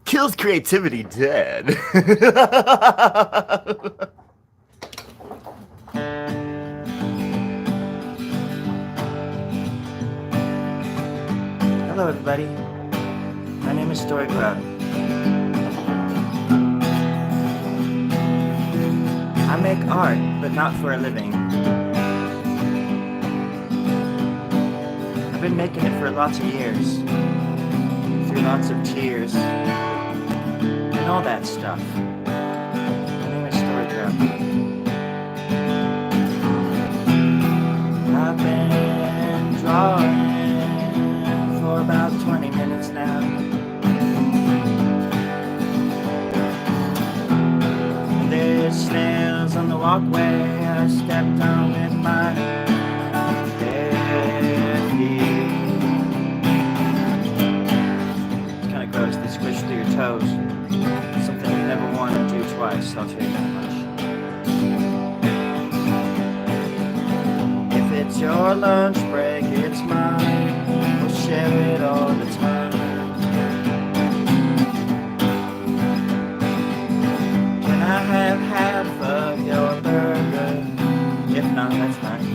Kills creativity dead. Hello everybody, my name is Storie Grubb. I make art, but not for a living. I've been making it for lots of years, through lots of tears, and all that stuff. My name is Storie Grubb. I've been drawing for about 20 minutes now. There's snails on the walkway I stepped on with my bare feet. It's kind of gross, they squish through your toes. Something you never want to do twice, I'll tell you that much. If it's your lunch break, it's mine. We'll share it all the time. Can I have half of your burger? If not, that's fine.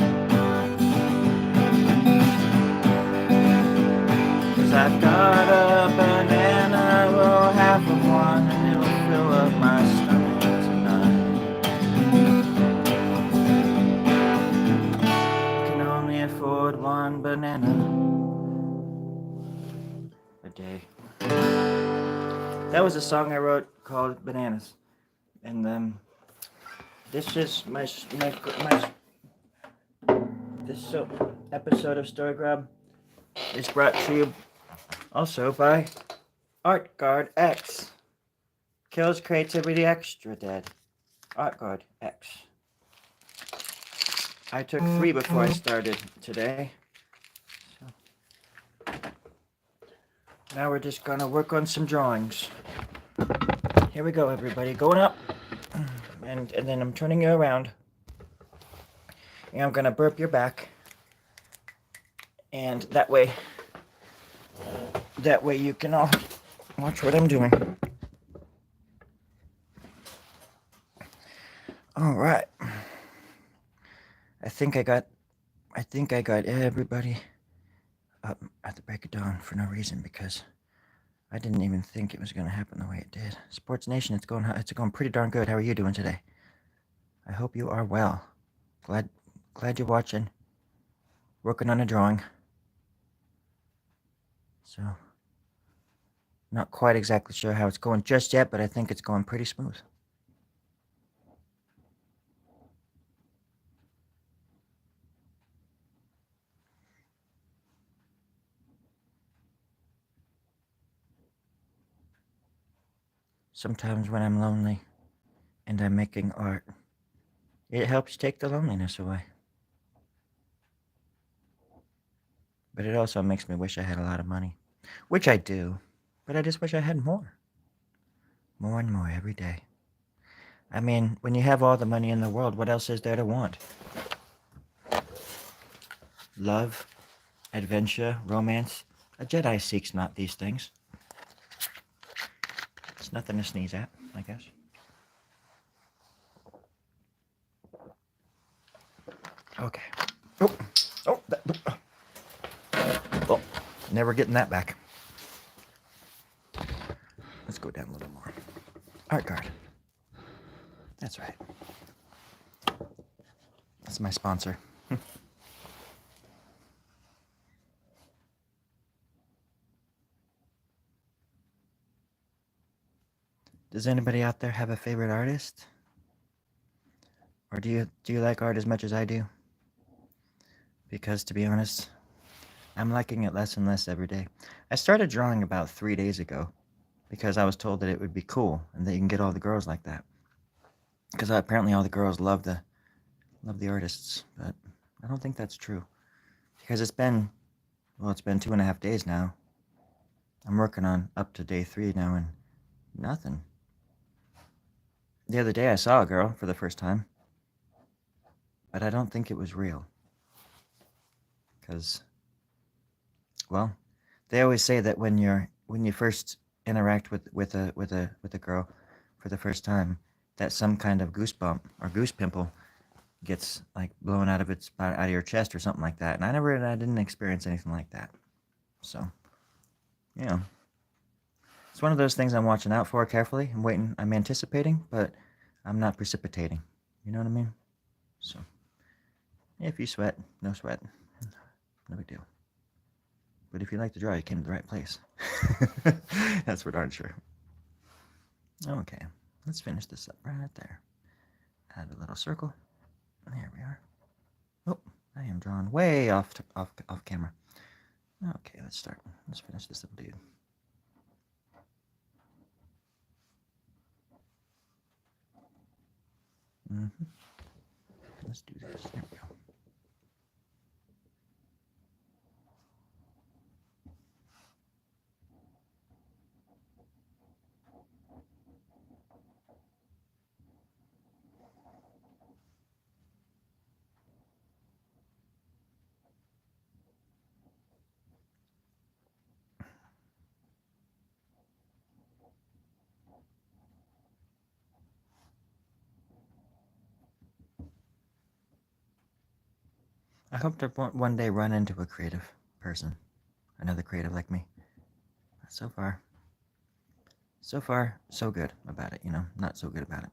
'Cause I've got a banana, roll half of one, and it'll fill up my stomach tonight. Can only afford one banana a day. That was a song I wrote called Bananas. And this is this episode of Storie Grubb is brought to you also by ArtGuard X. Kills creativity extra dead. ArtGuard X. I took 3 before I started today. So now we're just gonna work on some drawings. Here we go, everybody. Going up. And then I'm turning you around. And I'm gonna burp your back. And that way you can all watch what I'm doing. All right. I think I got everybody up at the break of dawn for no reason, because I didn't even think it was going to happen the way it did. Sports Nation, it's going pretty darn good. How are you doing today? I hope you are well. Glad you're watching. Working on a drawing. So, not quite exactly sure how it's going just yet, but I think it's going pretty smooth. Sometimes when I'm lonely and I'm making art, it helps take the loneliness away. But it also makes me wish I had a lot of money. Which I do, but I just wish I had more. More and more every day. I mean, when you have all the money in the world, what else is there to want? Love, adventure, romance. A Jedi seeks not these things. It's nothing to sneeze at, I guess. Okay. Oh, never getting that back. Let's go down a little more. ArtGuard. That's right. That's my sponsor. Does anybody out there have a favorite artist? Or do you like art as much as I do? Because to be honest, I'm liking it less and less every day. I started drawing about 3 days ago because I was told that it would be cool and that you can get all the girls like that. Because apparently all the girls love the artists, but I don't think that's true. Because it's been 2.5 days now. I'm working on up to day 3 now and nothing. The other day I saw a girl for the first time, but I don't think it was real. Because, well, they always say that when you first interact with a girl for the first time, that some kind of goosebump or goose pimple gets like blown out of your chest or something like that. And I didn't experience anything like that. So, yeah, it's one of those things I'm watching out for carefully. I'm anticipating, but I'm not precipitating. You know what I mean? So, if you sweat, no sweat, no big deal. But if you like to draw, you came to the right place. That's for darn sure. Okay, let's finish this up right there. Add a little circle. There we are. Oh, I am drawn way off camera. Okay, let's start. Let's finish this up, dude. Let's do this. There we go. I hope to one day run into a creative person, another creative like me. So far, so good about it, you know, not so good about it.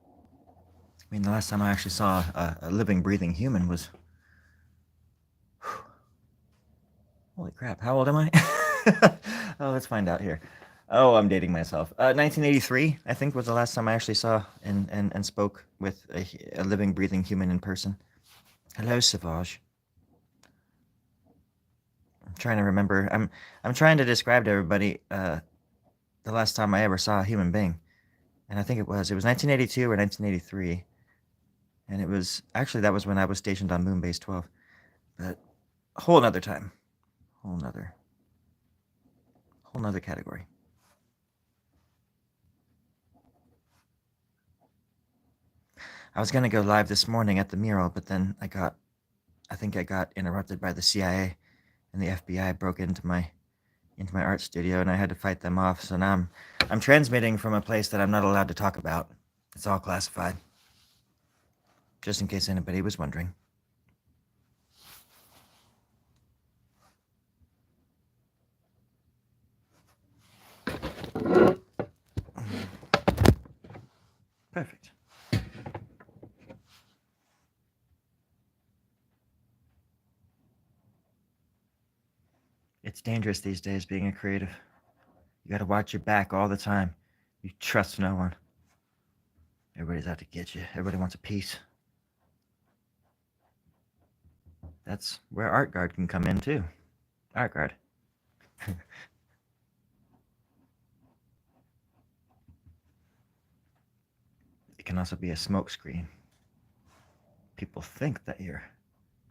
I mean, the last time I actually saw a living, breathing human was... Holy crap, how old am I? Oh, let's find out here. Oh, I'm dating myself. 1983, I think, was the last time I actually saw and spoke with a living, breathing human in person. Hello, Savage. I'm trying to remember. I'm trying to describe to everybody the last time I ever saw a human being, and I think it was 1982 or 1983, and it was actually that was when I was stationed on Moonbase 12, but a whole nother time, whole nother category. I was gonna go live this morning at the mural, but then I think I got interrupted by the CIA, and the FBI broke into my art studio, and I had to fight them off. So now I'm transmitting from a place that I'm not allowed to talk about. It's all classified. Just in case anybody was wondering. Perfect. It's dangerous these days being a creative. You gotta watch your back all the time. You trust no one. Everybody's out to get you. Everybody wants a piece. That's where ArtGuard can come in too. ArtGuard. It can also be a smokescreen. People think that you're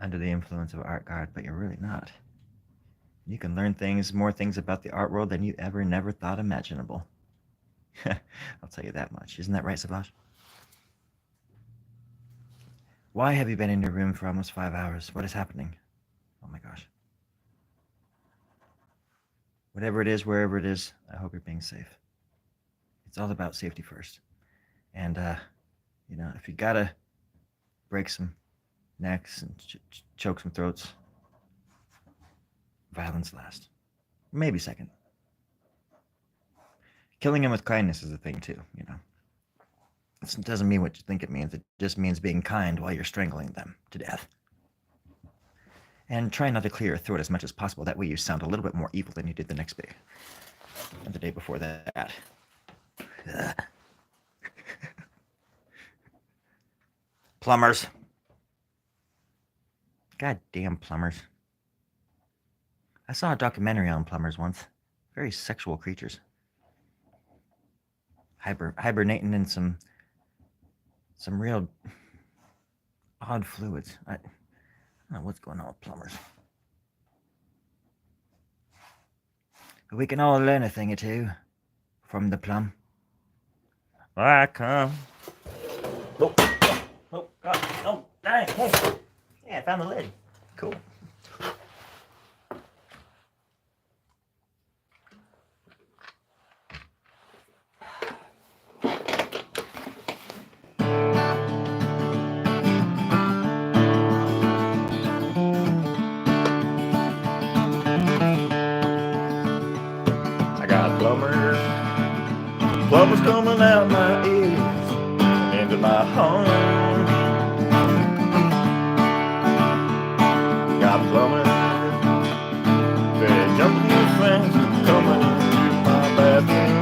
under the influence of ArtGuard, but you're really not. You can learn more things about the art world than you never thought imaginable. I'll tell you that much. Isn't that right, Savage? Why have you been in your room for almost 5 hours? What is happening? Oh my gosh. Whatever it is, wherever it is, I hope you're being safe. It's all about safety first. And, you know, if you gotta break some necks and choke some throats, violence last. Maybe second. Killing him with kindness is a thing too, you know. It doesn't mean what you think it means. It just means being kind while you're strangling them to death. And try not to clear your throat as much as possible. That way you sound a little bit more evil than you did the next day. And the day before that. Plumbers. Goddamn plumbers. I saw a documentary on plumbers once. Very sexual creatures. Hibernating in some real odd fluids. I don't know what's going on with plumbers. But we can all learn a thing or two from the plum. I come. Oh, God. Oh, dang. Hey. Yeah, I found the lid. Cool. Plumber's coming out my ears and into my home. Got plumbers, they're jumping with friends, coming into my bathroom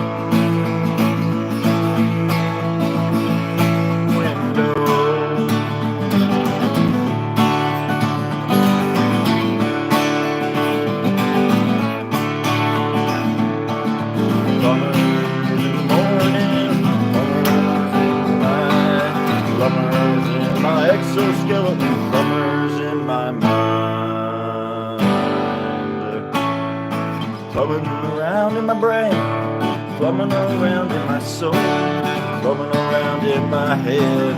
window. Plumbers in the morning, plumbers in my exoskeleton, plumbers in my mind, plumbing around in my brain, plumbing around in my soul, plumbing around in my head,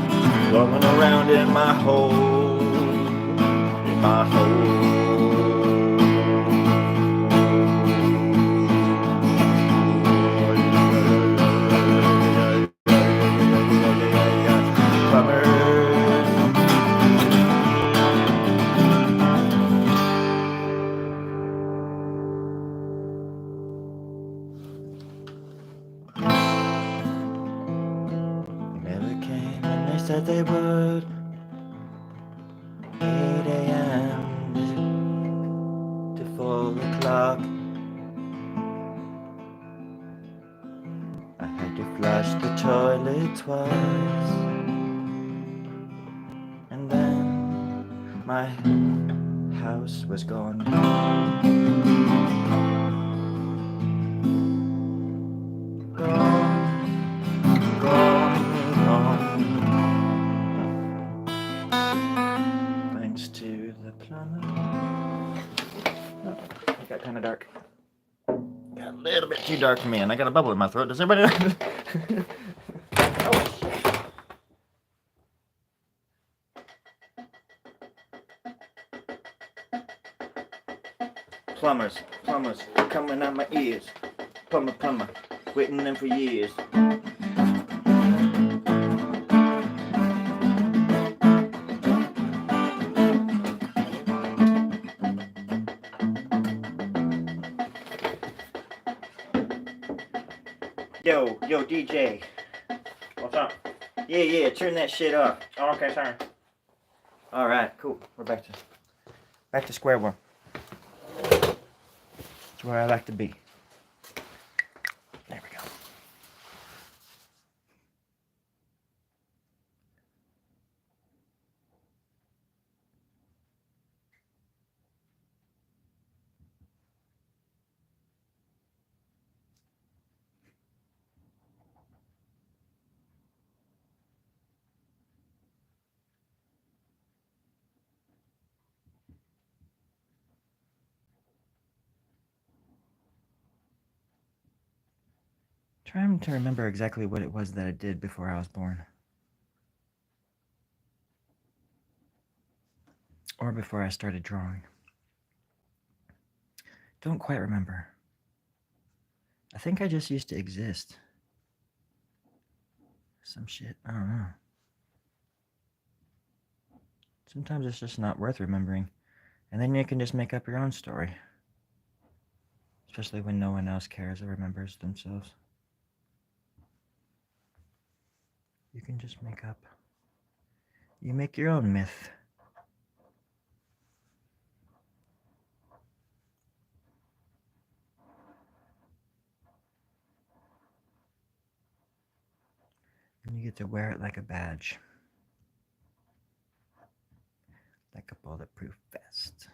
plumbing around in my hole, in my hole. Never came and they said they would. 8 a.m. to 4 o'clock. I had to flush the toilet twice, and then my house was gone. Thanks to the plumber. Oh, it got kind of dark. Got a little bit too dark for me, and I got a bubble in my throat. Does everybody know? Oh, shit. Plumbers, coming out my ears. Plumber, waiting them for years. Yo, DJ. What's up? Yeah, turn that shit off. Oh, okay, sorry. All right, cool. We're back to square one. It's where I like to be. There we go. Trying to remember exactly what it was that I did before I was born. Or before I started drawing. Don't quite remember. I think I just used to exist. Some shit, I don't know. Sometimes it's just not worth remembering, and then you can just make up your own story. Especially when no one else cares or remembers themselves. You can just you make your own myth. And you get to wear it like a badge. Like a bulletproof vest.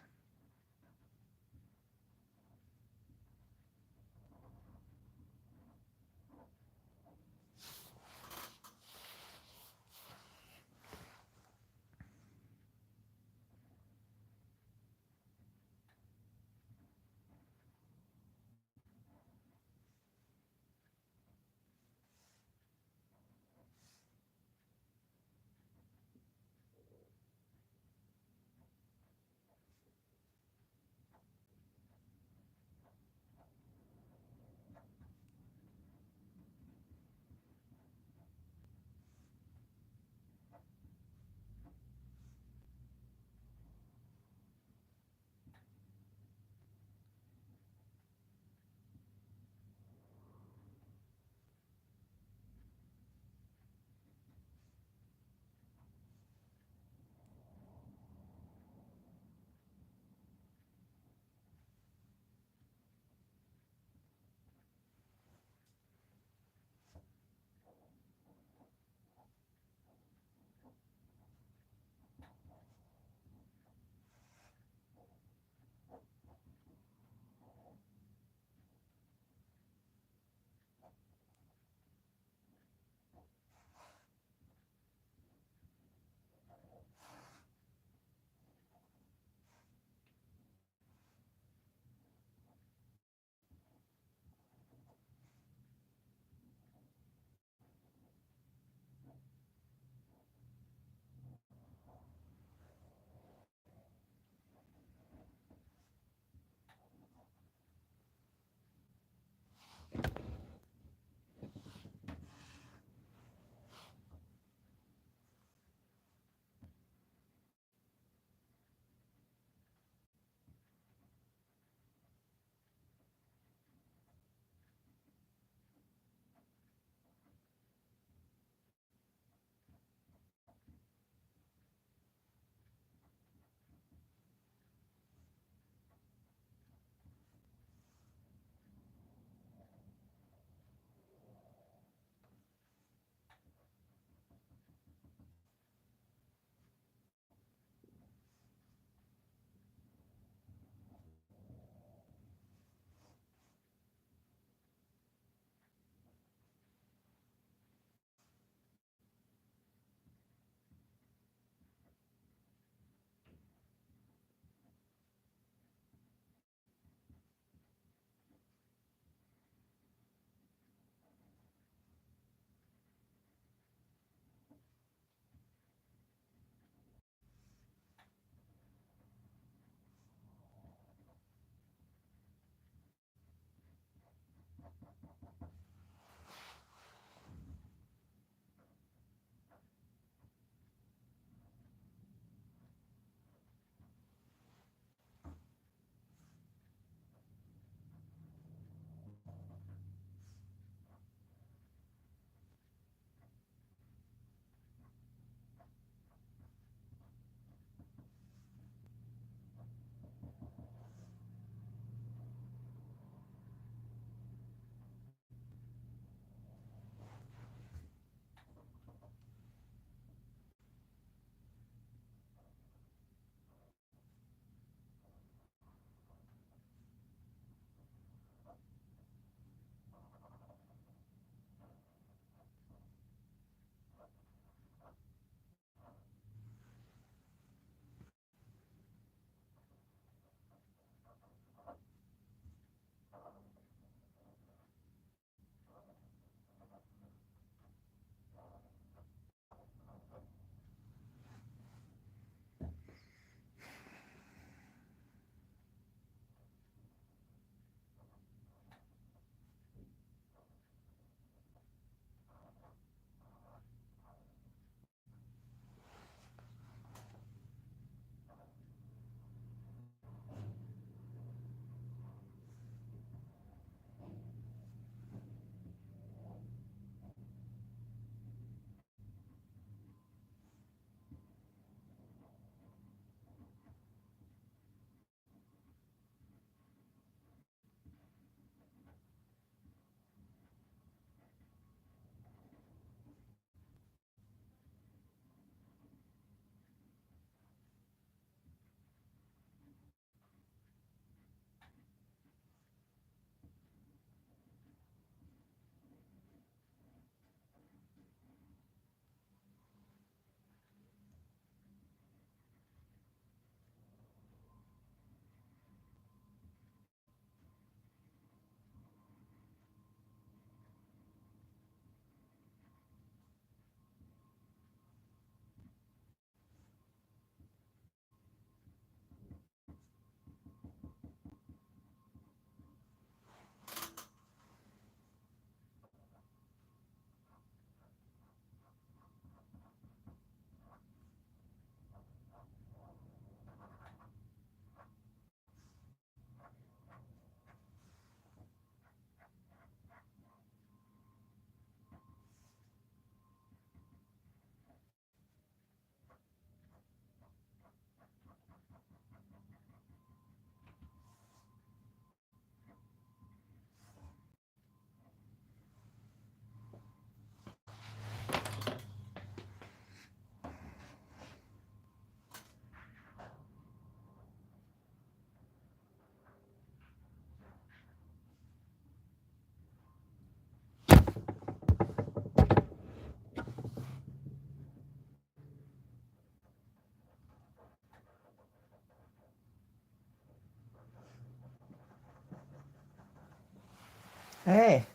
Hey.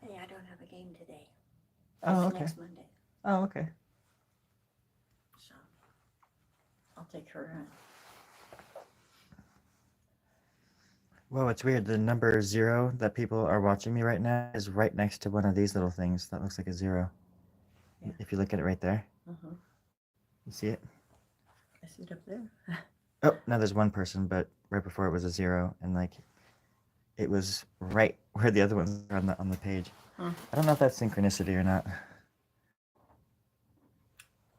Hey, I don't have a game today. Oh, It's okay. next Monday, Oh, okay. so I'll take her in. Well, it's weird. The number 0 that people are watching me right now is right next to one of these little things that looks like a 0. Yeah. If you look at it right there, Uh-huh. you see it? I see it up there. Oh, now there's one person, but right before it was a 0, and like it was right where the other ones are on the page. Huh. I don't know if that's synchronicity or not.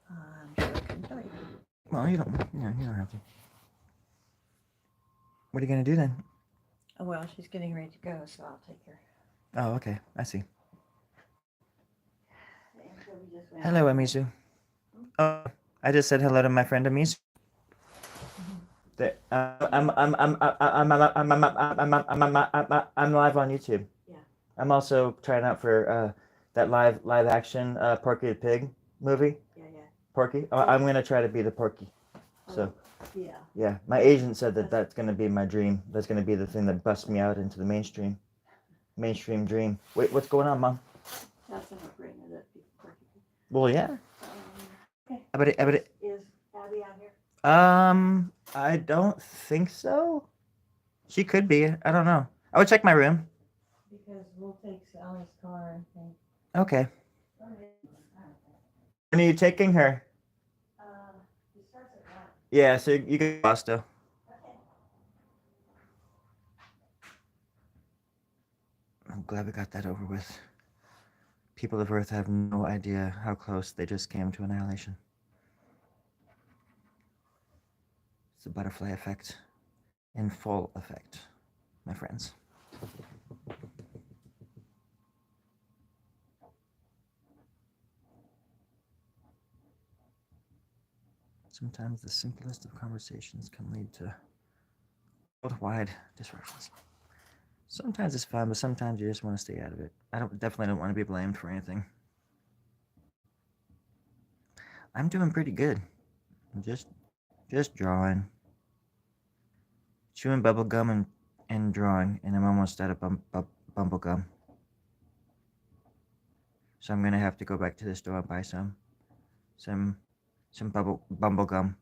I'm sure I can tell you. Well, you don't have to. What are you gonna do then? Oh, well, she's getting ready to go, so I'll take her. Oh, okay. I see. And so we just went Hello, out. Amizu. Oh, I just said hello to my friend Amizu. I'm live on YouTube. Yeah. I'm also trying out for that live action Porky the Pig movie. Yeah, yeah. Porky. I'm gonna try to be the Porky. So Yeah. yeah, my agent said that that's gonna be my dream. That's gonna be the thing that busts me out into the mainstream dream. Wait, what's going on, Mom? That's an upgrade of that Porky. Well, yeah. Okay. Is Abby out here? I don't think so. She could be. I don't know. I would check my room. Because we'll take Sally's car, I think. Okay. When are you taking her? He starts at 1. Yeah, so you can Boston. Okay. I'm glad we got that over with. People of Earth have no idea how close they just came to annihilation. It's the butterfly effect in full effect, my friends. Sometimes the simplest of conversations can lead to worldwide disruptions. Sometimes it's fun, but sometimes you just want to stay out of it. I definitely don't want to be blamed for anything. I'm doing pretty good. I'm just drawing, chewing bubble gum and drawing, and I'm almost out of bubble gum. So I'm gonna have to go back to the store and buy some bubble gum.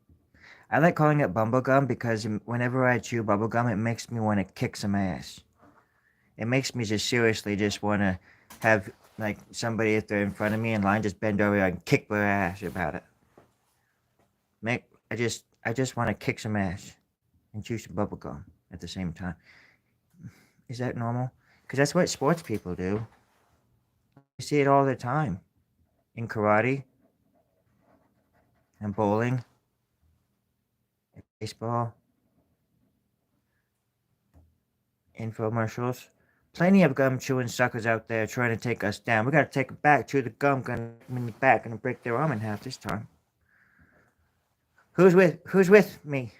I like calling it bubble gum because whenever I chew bubble gum, it makes me want to kick some ass. It makes me just seriously just want to have like somebody if they're in front of me in line just bend over and kick their ass about it. I just want to kick some ass and chew some bubble gum at the same time. Is that normal? Because that's what sports people do. You see it all the time in karate and bowling and baseball, infomercials. Plenty of gum chewing suckers out there trying to take us down. We gotta take it back. Chew the gum, gonna in the back, gonna break their arm in half this time. Who's with me?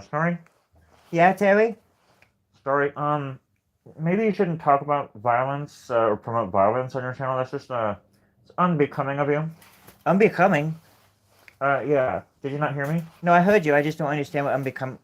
Storie? Yeah, Terry? Storie, maybe you shouldn't talk about violence or promote violence on your channel. That's just it's unbecoming of you. Unbecoming? Yeah. Did you not hear me? No, I heard you. I just don't understand what unbecoming.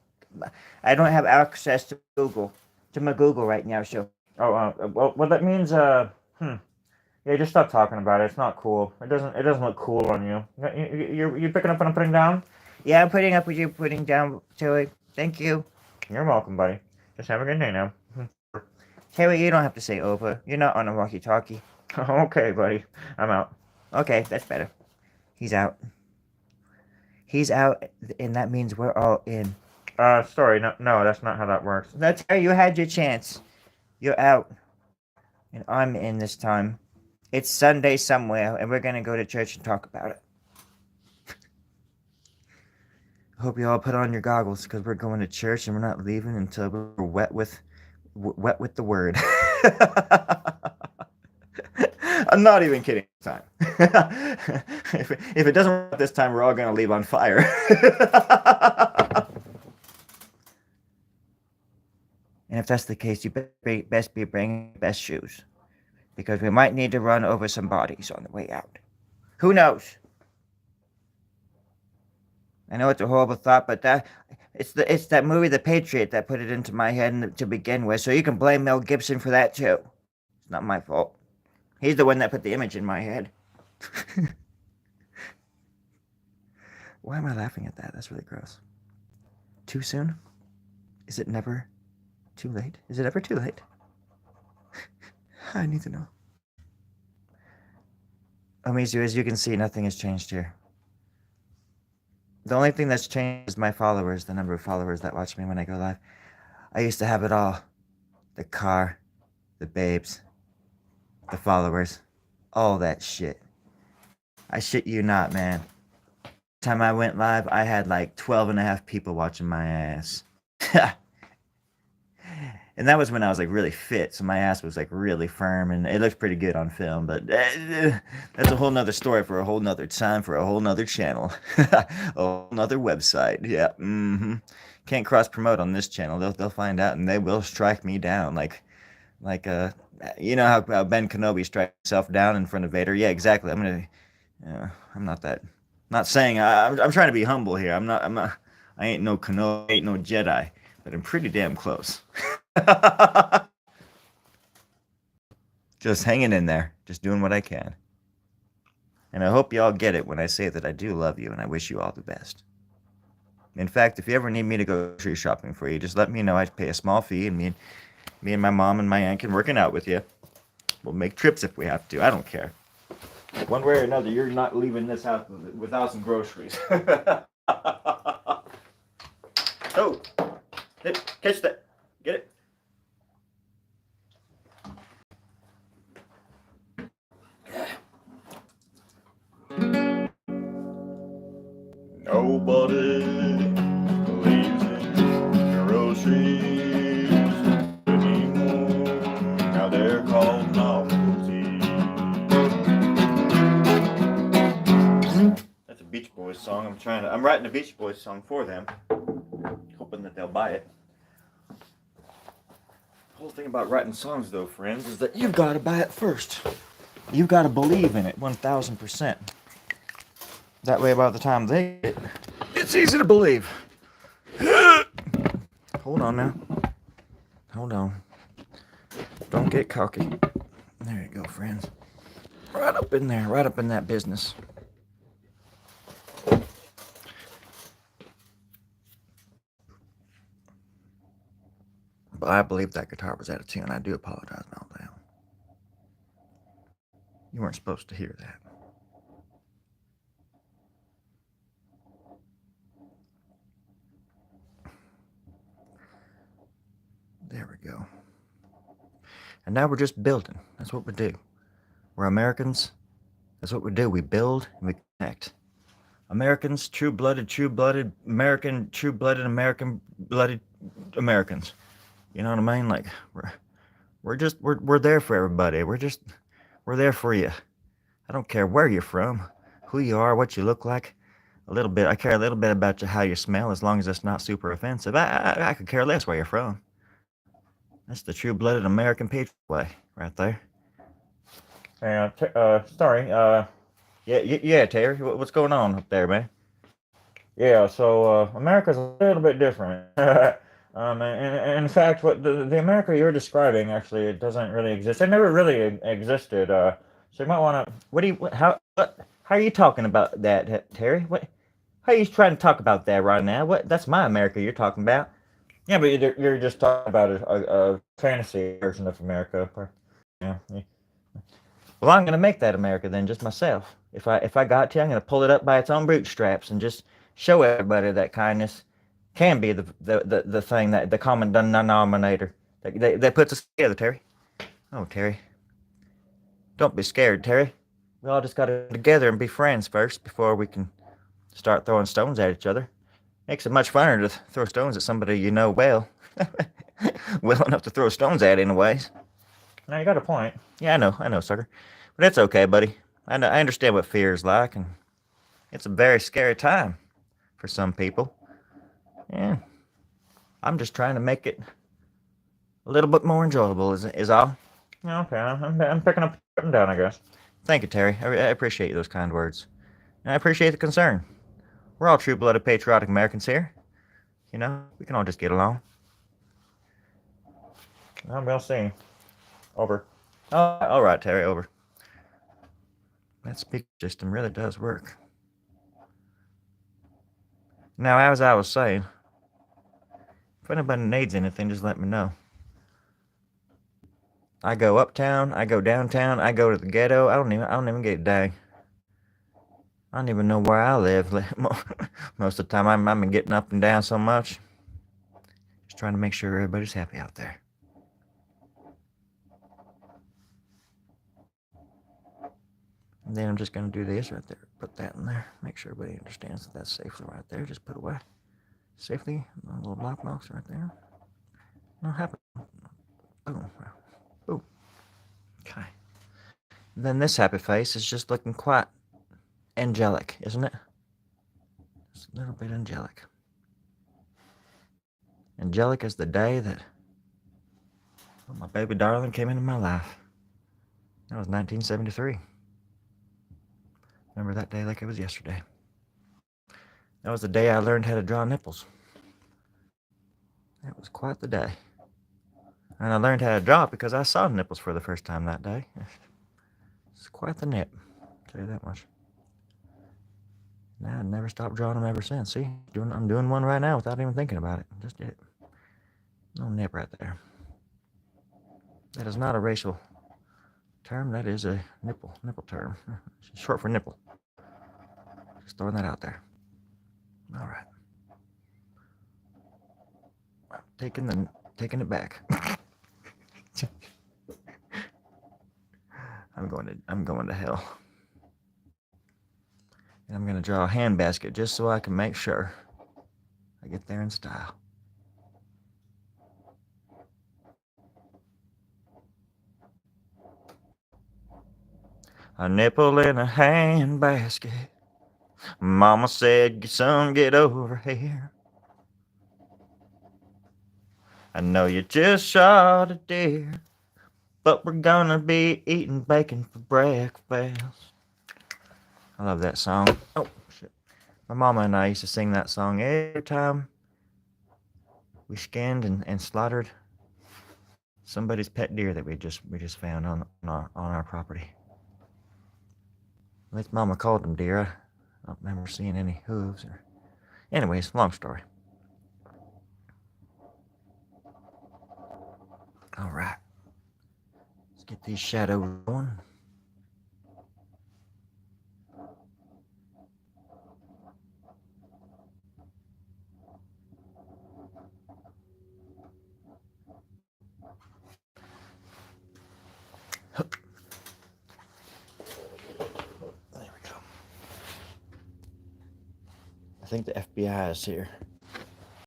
I don't have access to Google, to my Google right now. So. Oh, well, that means Yeah, just stop talking about it. It's not cool. It doesn't look cool on you. You picking up what I'm putting down? Yeah, I'm putting up what you're putting down, Terry. Thank you. You're welcome, buddy. Just have a good day now. Terry, you don't have to say over. You're not on a walkie-talkie. Okay, buddy. I'm out. Okay, that's better. He's out. He's out, and that means we're all in. Sorry, no, that's not how that works. That's how you had your chance. You're out. And I'm in this time. It's Sunday somewhere, and we're gonna go to church and talk about it. I hope you all put on your goggles, because we're going to church, and we're not leaving until we're wet with the word. I'm not even kidding this time. If it doesn't work this time, we're all gonna leave on fire. And if that's the case, you best be bringing the best shoes, because we might need to run over some bodies on the way out. Who knows? I know it's a horrible thought, but it's that movie The Patriot that put it into my head to begin with. So you can blame Mel Gibson for that too. It's not my fault. He's the one that put the image in my head. Why am I laughing at that? That's really gross. Too soon? Is it never too late? Is it ever too late? I need to know. Amizu, as you can see, nothing has changed here. The only thing that's changed is my followers, the number of followers that watch me when I go live. I used to have it all. The car, the babes, the followers, all that shit. I shit you not, man. Time I went live, I had like 12 and a half people watching my ass. And that was when I was like really fit, so my ass was like really firm, and it looked pretty good on film. But that's a whole nother story for a whole nother time, for a whole nother channel, a whole nother website. Yeah, can't cross promote on this channel. They'll find out, and they will strike me down. Like you know how Ben Kenobi strikes himself down in front of Vader? Yeah, exactly. I'm not that. Not saying I'm trying to be humble here. I'm not. I ain't no Kenobi, ain't no Jedi, but I'm pretty damn close. Just hanging in there, just doing what I can. And I hope y'all get it when I say that I do love you and I wish you all the best. In fact, if you ever need me to go grocery shopping for you, just let me know. I'd pay a small fee, and me and my mom and my aunt can work it out with you. We'll make trips if we have to. I don't care. One way or another, you're not leaving this house without some groceries. Oh, catch that. Get it. Nobody believes in groceries anymore. Now they're called novelties. That's a Beach Boys song. I'm writing a Beach Boys song for them, hoping that they'll buy it. The whole thing about writing songs, though, friends, is that you've got to buy it first. You've got to believe in it 1,000%. That way, by the time they get it, it's easy to believe. Hold on now. Hold on. Don't get cocky. There you go, friends. Right up in there, right up in that business. But I believe that guitar was out of tune. I do apologize about that. You weren't supposed to hear that. There we go. And now we're just building. That's what we do. We're Americans. That's what we do. We build and we connect. Americans, true-blooded American, true-blooded American-blooded Americans. You know what I mean? Like we're there for everybody. We're there for you. I don't care where you're from, who you are, what you look like. A little bit. I care a little bit about how you smell, as long as it's not super offensive. I could care less where you're from. That's the true-blooded American patriot way, right there. Storie. Yeah, Terry. What's going on up there, man? Yeah, so America's a little bit different. In fact, what the America you're describing, actually, it doesn't really exist. It never really existed. So you might want to. How are you talking about that, Terry? How are you trying to talk about that right now? That's my America you're talking about. Yeah, but you're just talking about a fantasy version of America. Yeah. Well, I'm gonna make that America then, just myself. If I got to, I'm gonna pull it up by its own bootstraps and just show everybody that kindness can be the thing, that the common denominator that puts us together, Terry. Oh, Terry. Don't be scared, Terry. We all just gotta get together and be friends first before we can start throwing stones at each other. Makes it much funner to throw stones at somebody you know well. Well enough to throw stones at, anyways. Now, you got a point. Yeah, I know, sucker. But it's okay, buddy. I understand what fear is like, and it's a very scary time for some people. Yeah. I'm just trying to make it a little bit more enjoyable, is all. Okay, I'm picking them down, I guess. Thank you, Terry. I appreciate those kind words. And I appreciate the concern. We're all true-blooded, patriotic Americans here. You know, we can all just get along. I'm real seeing. Over. Oh, all right, Terry, over. That speaker system really does work. Now, as I was saying, if anybody needs anything, just let me know. I go uptown, I go downtown, I go to the ghetto. I don't even get a dang. I don't even know where I live. Most of the time, I'm getting up and down so much. Just trying to make sure everybody's happy out there. And then I'm just going to do this right there. Put that in there. Make sure everybody understands that that's safely right there. Just put away. Safely. A little black box right there. No happen. Boom. Boom. Okay. Then this happy face is just looking quite angelic, isn't it? Just a little bit angelic. Angelic is the day that my baby darling came into my life. That was 1973. Remember that day like it was yesterday. That was the day I learned how to draw nipples. That was quite the day. And I learned how to draw it because I saw nipples for the first time that day. It's quite the nip, I'll tell you that much. Now I never stopped drawing them ever since. See, I'm doing one right now without even thinking about it. Just did it. No nip right there. That is not a racial term. That is a nipple term. It's short for nipple. Just throwing that out there. All right. I'm taking it back. I'm going to hell. And I'm going to draw a handbasket just so I can make sure I get there in style. A nipple in a handbasket. Mama said, son, get over here. I know you just shot a deer, but we're gonna be eating bacon for breakfast. I love that song. Oh, shit. My mama and I used to sing that song every time we skinned and slaughtered somebody's pet deer that we just found on our property. At least Mama called them deer. I don't remember seeing any hooves. Anyways, long story. All right. Let's get these shadows going. There we go. I think the FBI is here.